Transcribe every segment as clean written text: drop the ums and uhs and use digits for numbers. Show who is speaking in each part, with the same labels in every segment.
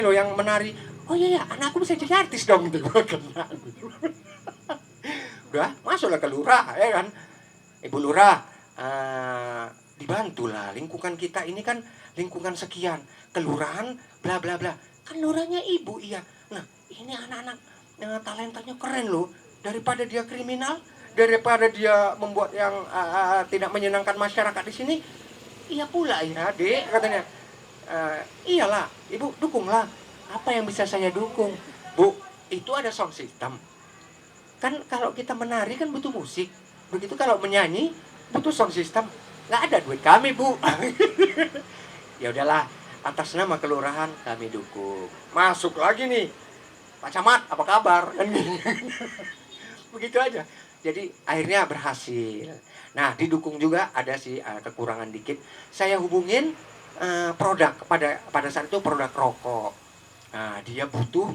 Speaker 1: Loh yang menari, oh iya ya anakku bisa jadi artis dong gitu. Udah masuklah ke lurah ya kan, ibu lurah, dibantulah lingkungan kita ini kan lingkungan sekian, kelurahan bla bla bla, kan lurahnya ibu, iya. Nah ini anak-anak talentanya keren loh, daripada dia kriminal, daripada dia membuat yang tidak menyenangkan masyarakat di sini, iya pula ya dek katanya. Iyalah ibu dukunglah, apa yang bisa saya dukung bu, itu ada sound system kan, kalau kita menari kan butuh musik, begitu kalau menyanyi butuh sound system, nggak ada duit kami bu. Ya udahlah, atas nama kelurahan kami dukung, masuk lagi nih Pak Camat apa kabar kan gitu. Begitu aja, jadi akhirnya berhasil. Nah didukung juga ada sih kekurangan dikit, saya hubungin produk, pada saat itu produk rokok. Nah, dia butuh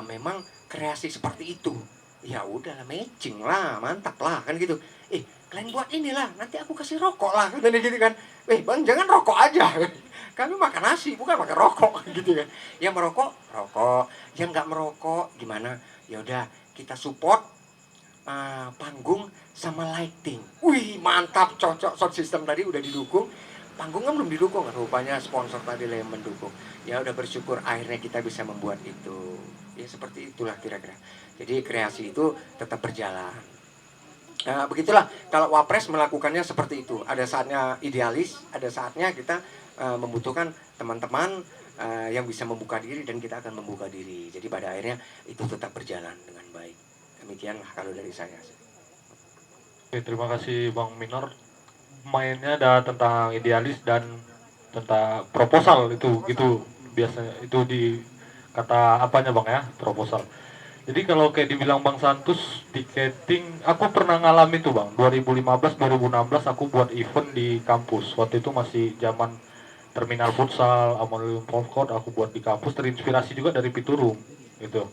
Speaker 1: memang kreasi seperti itu. Ya udah matching lah, mantap lah kan gitu. Kalian buat inilah, nanti aku kasih rokok lah katanya gitu kan. Bang jangan rokok aja. Kami makan nasi bukan makan rokok gitu kan. Yang merokok rokok, yang nggak merokok gimana? Ya udah kita support panggung sama lighting. Wih mantap, cocok, sound system tadi udah didukung. Panggung kan belum didukung, rupanya sponsor tadi lah yang mendukung. Ya udah bersyukur akhirnya kita bisa membuat itu. Ya seperti itulah kira-kira. Jadi kreasi itu tetap berjalan. Nah, begitulah kalau Wapres melakukannya seperti itu. Ada saatnya idealis, ada saatnya kita membutuhkan teman-teman yang bisa membuka diri, dan kita akan membuka diri. Jadi pada akhirnya itu tetap berjalan dengan baik. Demikianlah kalau dari saya.
Speaker 2: Oke, terima kasih Bang Minor. Mainnya ada tentang idealis dan tentang proposal itu gitu biasanya itu di kata apanya Bang ya, proposal. Jadi kalau kayak dibilang Bang Santus tiketing, aku pernah ngalamin tuh Bang. 2015 2016 aku buat event di kampus. Waktu itu masih zaman terminal futsal, Amalium Polkot, aku buat di kampus, terinspirasi juga dari Piturum gitu.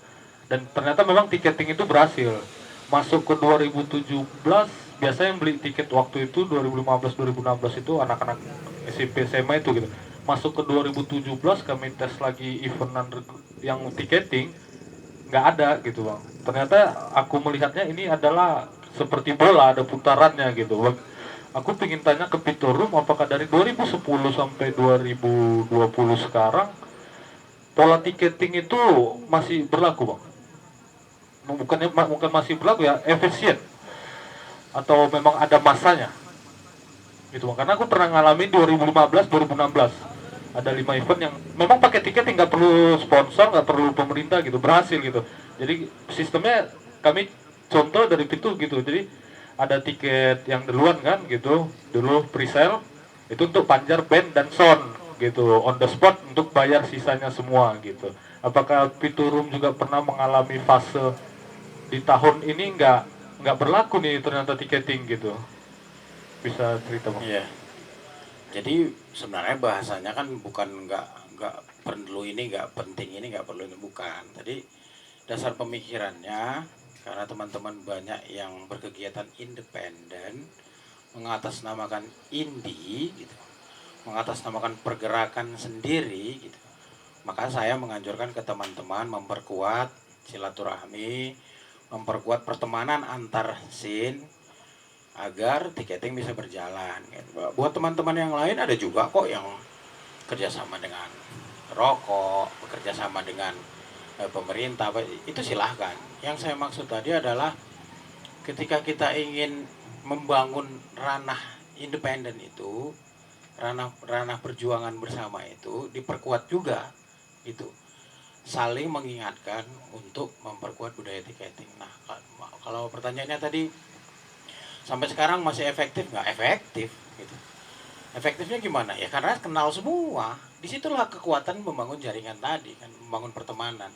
Speaker 2: Dan ternyata memang tiketing itu berhasil. Masuk ke 2017, biasanya yang beli tiket waktu itu 2015 2016 itu anak-anak SMP SMA itu gitu. Masuk ke 2017 kami tes lagi event yang tiketing, nggak ada gitu bang. Ternyata aku melihatnya ini adalah seperti bola, ada putarannya gitu. Aku ingin tanya ke Pitorum, apakah dari 2010 sampai 2020 sekarang pola tiketing itu masih berlaku bang? Bukan masih berlaku ya, efisien atau memang ada masanya gitu bang? Karena aku pernah ngalamin 2015 2016 ada 5 event yang memang pakai tiket, nggak perlu sponsor, nggak perlu pemerintah gitu, berhasil gitu. Jadi sistemnya kami contoh dari itu gitu. Jadi ada tiket yang duluan kan gitu, dulu pre-sale itu untuk panjar band dan sound gitu, on the spot untuk bayar sisanya semua gitu. Apakah Piturum juga pernah mengalami fase di tahun ini nggak berlaku nih ternyata tiketing gitu? Bisa cerita bang?
Speaker 3: Iya. Jadi sebenarnya bahasanya kan bukan nggak perlu ini, nggak penting ini, nggak perlu ini, bukan. Tadi dasar pemikirannya karena teman-teman banyak yang berkegiatan independen, mengatasnamakan indie gitu, mengatasnamakan pergerakan sendiri gitu. Maka saya menganjurkan ke teman-teman memperkuat silaturahmi, memperkuat pertemanan antar scene agar tiketing bisa berjalan. Buat teman-teman yang lain ada juga kok yang kerjasama dengan rokok, bekerja sama dengan pemerintah, itu silahkan. Yang saya maksud tadi adalah ketika kita ingin membangun ranah independen itu, ranah perjuangan bersama itu diperkuat juga itu, saling mengingatkan untuk memperkuat budaya tiketing. Nah, kalau pertanyaannya tadi sampai sekarang masih efektif nggak? Efektif gitu. Efektifnya gimana ya, karena kenal semua. Disitulah kekuatan membangun jaringan tadi kan, membangun pertemanan.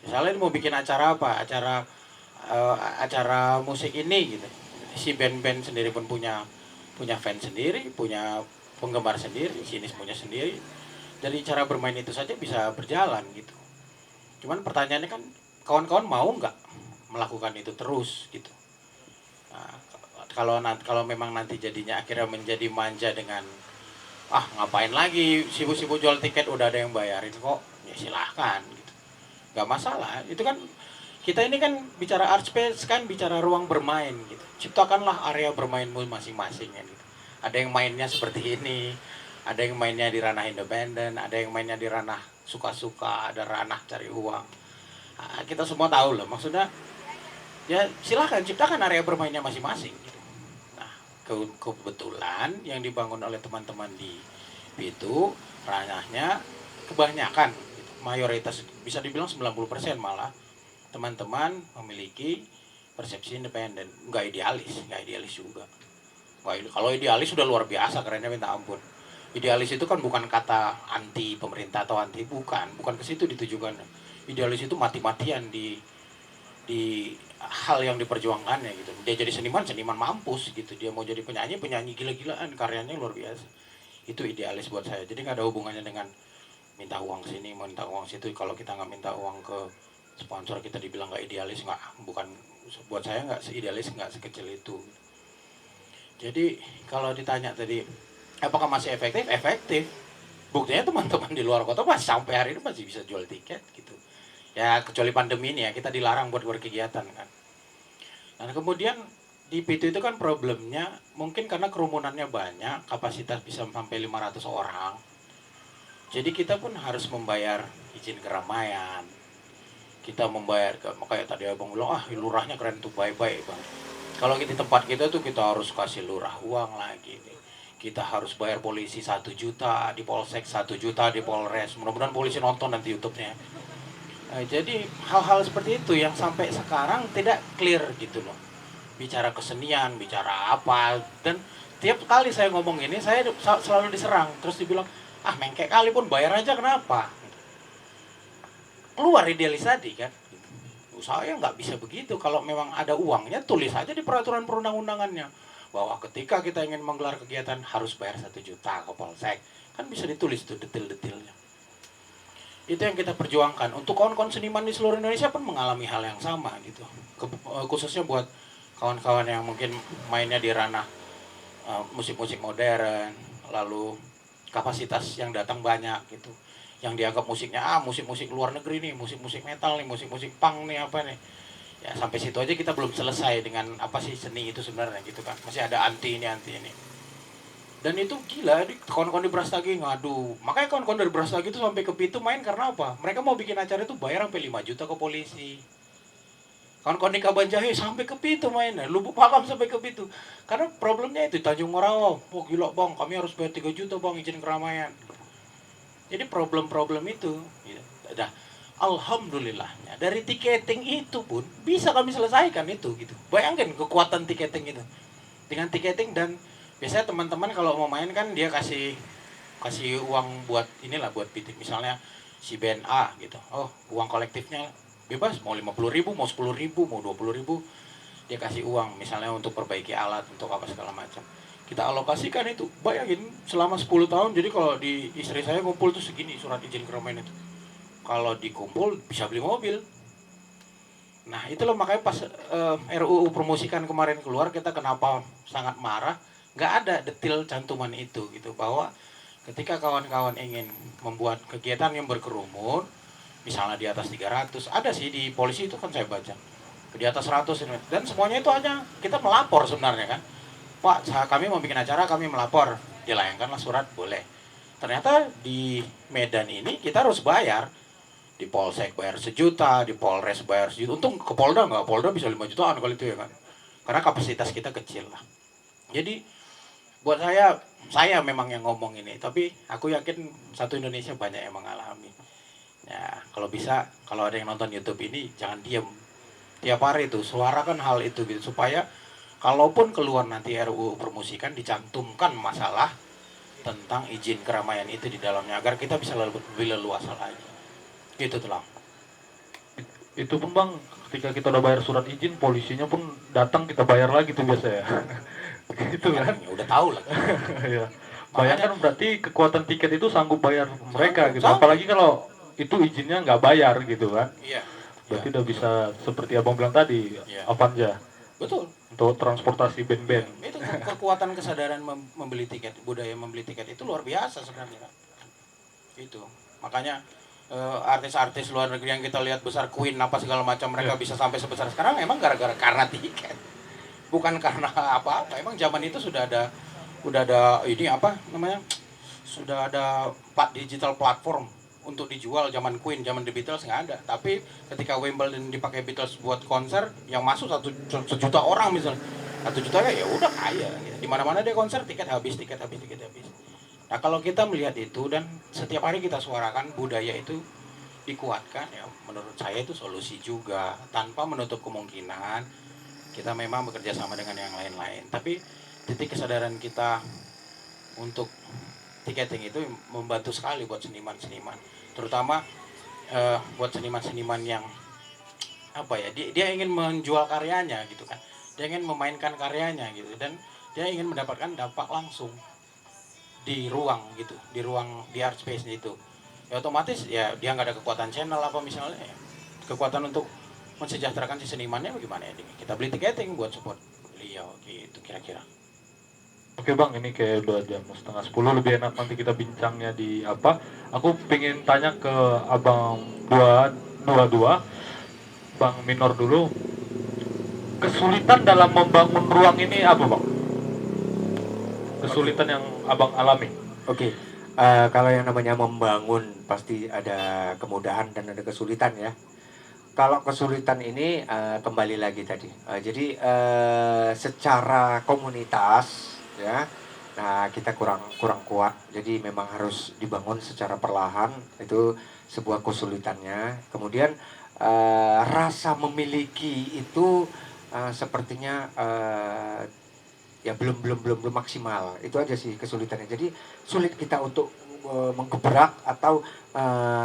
Speaker 3: Misalnya mau bikin acara apa, acara musik ini gitu, si band-band sendiri pun punya punya fans sendiri, punya penggemar sendiri, sini punya sendiri. Dari cara bermain itu saja bisa berjalan gitu. Cuman pertanyaannya kan, kawan-kawan mau nggak melakukan itu terus gitu. Nah, kalau memang nanti jadinya akhirnya menjadi manja dengan ngapain lagi sibuk-sibuk jual tiket, udah ada yang bayarin kok, ya silahkan gitu. Nggak masalah. Itu kan kita ini kan bicara art space kan bicara ruang bermain gitu. Ciptakanlah area bermainmu masing-masing kan gitu. Ada yang mainnya seperti ini, ada yang mainnya di ranah independen, ada yang mainnya di ranah suka-suka, ada ranah cari uang. Nah, kita semua tahu lah maksudnya. Ya silahkan ciptakan area bermainnya masing-masing gitu. Nah, kebetulan yang dibangun oleh teman-teman di itu ranahnya kebanyakan gitu. Mayoritas bisa dibilang 90% malah teman-teman memiliki persepsi independen, nggak idealis juga. Kalau idealis sudah luar biasa, kerennya minta ampun. Idealis itu kan bukan kata anti pemerintah atau anti, bukan ke situ ditujukan. Idealis itu mati-matian di hal yang diperjuangkannya gitu. Dia jadi seniman mampus gitu. Dia mau jadi penyanyi gila-gilaan, karyanya luar biasa. Itu idealis buat saya. Jadi nggak ada hubungannya dengan minta uang sini, minta uang situ. Kalau kita nggak minta uang ke sponsor kita dibilang nggak idealis, nggak, bukan, buat saya nggak seidealis, nggak sekecil itu. Jadi kalau ditanya tadi apakah masih efektif, efektif. Buktinya teman-teman di luar kota masih sampai hari ini masih bisa jual tiket gitu. Ya kecuali pandemi ini ya, kita dilarang buat berkegiatan kan. Dan kemudian di Pitu itu kan problemnya mungkin karena kerumunannya banyak, kapasitas bisa sampai 500 orang. Jadi kita pun harus membayar izin keramaian. Kita membayar, kayak tadi abang bilang, lurahnya keren tuh, baik-baik bang. Kalau di tempat kita tuh kita harus kasih lurah uang lagi nih. Kita harus bayar polisi 1 juta di Polsek, 1 juta di Polres. Mudah-mudahan polisi nonton nanti YouTube-nya. Nah, jadi hal-hal seperti itu yang sampai sekarang tidak clear gitu loh. Bicara kesenian, bicara apa, dan tiap kali saya ngomong ini saya selalu diserang. Terus dibilang, mengkek kali pun bayar aja, kenapa? Keluar idealis tadi kan. Saya nggak bisa begitu. Kalau memang ada uangnya, tulis aja di peraturan perundang-undangannya bahwa ketika kita ingin menggelar kegiatan harus bayar 1 juta ke Polsek. Kan bisa ditulis tuh detail-detailnya. Itu yang kita perjuangkan. Untuk kawan-kawan seniman di seluruh Indonesia pun mengalami hal yang sama gitu. Khususnya buat kawan-kawan yang mungkin mainnya di ranah musik-musik modern, lalu kapasitas yang datang banyak gitu. Yang dianggap musiknya musik-musik luar negeri nih, musik-musik metal nih, musik-musik punk nih, apa nih. Ya sampai situ aja kita belum selesai dengan apa sih seni itu sebenarnya gitu kan. Masih ada anti ini. Dan itu gila, kawan-kawan di Brastagi ngadu. Makanya kawan-kawan dari Brastagi itu sampai ke Pitu main karena apa? Mereka mau bikin acara itu bayar sampai 5 juta ke polisi. Kawan-kawan di Kabanjahe sampai ke Pitu mainnya, Lubuk Pakam sampai ke Pitu. Karena problemnya itu Tanjung Morawa. Gila bang, kami harus bayar 3 juta bang izin keramaian. Jadi problem-problem itu, ya, alhamdulillahnya dari tiketing itu pun bisa kami selesaikan itu gitu. Bayangkan kekuatan tiketing itu. Dengan tiketing dan biasanya teman-teman kalau mau main kan dia kasih uang buat inilah buat bidik. Misalnya si band A gitu. Uang kolektifnya bebas mau 50.000, mau 10.000, mau 20.000. Dia kasih uang misalnya untuk perbaiki alat, untuk apa segala macam. Kita alokasikan itu, bayangin selama 10 tahun. Jadi kalau di istri saya ngumpul tuh segini surat izin keramaian itu. Kalau dikumpul bisa beli mobil. Nah itu loh makanya pas RUU promosikan kemarin keluar, kita kenapa sangat marah. Nggak ada detail cantuman itu gitu, bahwa ketika kawan-kawan ingin membuat kegiatan yang berkerumun, misalnya di atas 300, ada sih di polisi itu kan saya baca di atas 100 ini, dan semuanya itu hanya kita melapor sebenarnya kan. Pak, kami mau bikin acara, kami melapor, dilayangkanlah surat, boleh. Ternyata di Medan ini kita harus bayar. Di Polsek bayar 1 juta, di Polres bayar 1 juta. Untung ke Polda nggak, Polda bisa 5 jutaan kalau itu ya kan. Karena kapasitas kita kecil lah. Jadi buat saya memang yang ngomong ini, tapi aku yakin satu Indonesia banyak yang mengalami. Ya, kalau bisa, kalau ada yang nonton YouTube ini, jangan diem. Tiap hari itu, suarakan hal itu gitu, supaya kalaupun keluar nanti RUU promosikan, dicantumkan masalah tentang izin keramaian itu di dalamnya, agar kita bisa lebih leluasa lagi. Gitu tuh lah.
Speaker 2: Itu pun bang, ketika kita udah bayar surat izin, polisinya pun datang kita bayar lagi tuh biasa ya. Gitu kan?
Speaker 3: Ya, udah tahu lah.
Speaker 2: Ya. Bayangkan berarti kekuatan tiket itu sanggup bayar mereka gitu.
Speaker 3: Sanggup.
Speaker 2: Apalagi kalau itu izinnya nggak bayar gitu kan.
Speaker 3: Iya.
Speaker 2: Berarti udah bisa seperti abang bilang tadi,
Speaker 3: Iya.
Speaker 2: Avanza.
Speaker 3: Betul.
Speaker 2: Untuk transportasi band-band.
Speaker 3: Itu kekuatan kesadaran membeli tiket, budaya membeli tiket itu luar biasa sebenarnya. Itu. Makanya artis-artis luar negeri yang kita lihat besar, Queen apa segala macam, mereka
Speaker 2: Iya.
Speaker 3: bisa sampai sebesar sekarang emang gara-gara karena tiket, bukan karena apa-apa. Emang zaman itu udah ada ini apa namanya, sudah ada digital platform untuk dijual. Zaman Queen, zaman The Beatles nggak ada. Tapi ketika Wimbledon dipakai Beatles buat konser, yang masuk sejuta orang misalnya, 1 juta ya udah kaya. Gitu. Di mana-mana dia konser, tiket habis. Nah kalau kita melihat itu dan setiap hari kita suarakan budaya itu dikuatkan, ya menurut saya itu solusi juga, tanpa menutup kemungkinan kita memang bekerja sama dengan yang lain-lain. Tapi titik kesadaran kita untuk tiketing itu membantu sekali buat seniman-seniman, terutama buat seniman-seniman yang apa ya, dia ingin menjual karyanya gitu kan, dia ingin memainkan karyanya gitu, dan dia ingin mendapatkan dampak langsung di ruang gitu, di art space itu. Ya otomatis ya dia nggak ada kekuatan channel apa misalnya, ya, kekuatan untuk mensejahterakan si senimannya bagaimana ya, kita beli tiketing buat support beliau gitu kira-kira.
Speaker 2: Oke bang, ini kayak udah jam 9:30, lebih enak nanti kita bincangnya di apa. Aku pengen tanya ke abang dua, Bang Minor dulu. Kesulitan dalam membangun ruang ini apa bang? Kesulitan yang abang alami.
Speaker 1: Oke, kalau yang namanya membangun pasti ada kemudahan dan ada kesulitan ya. Kalau kesulitan ini kembali lagi tadi, jadi secara komunitas ya, nah kita kurang kuat, jadi memang harus dibangun secara perlahan, itu sebuah kesulitannya. Kemudian rasa memiliki itu sepertinya ya belum maksimal, itu aja sih kesulitannya. Jadi sulit kita untuk menggebrak atau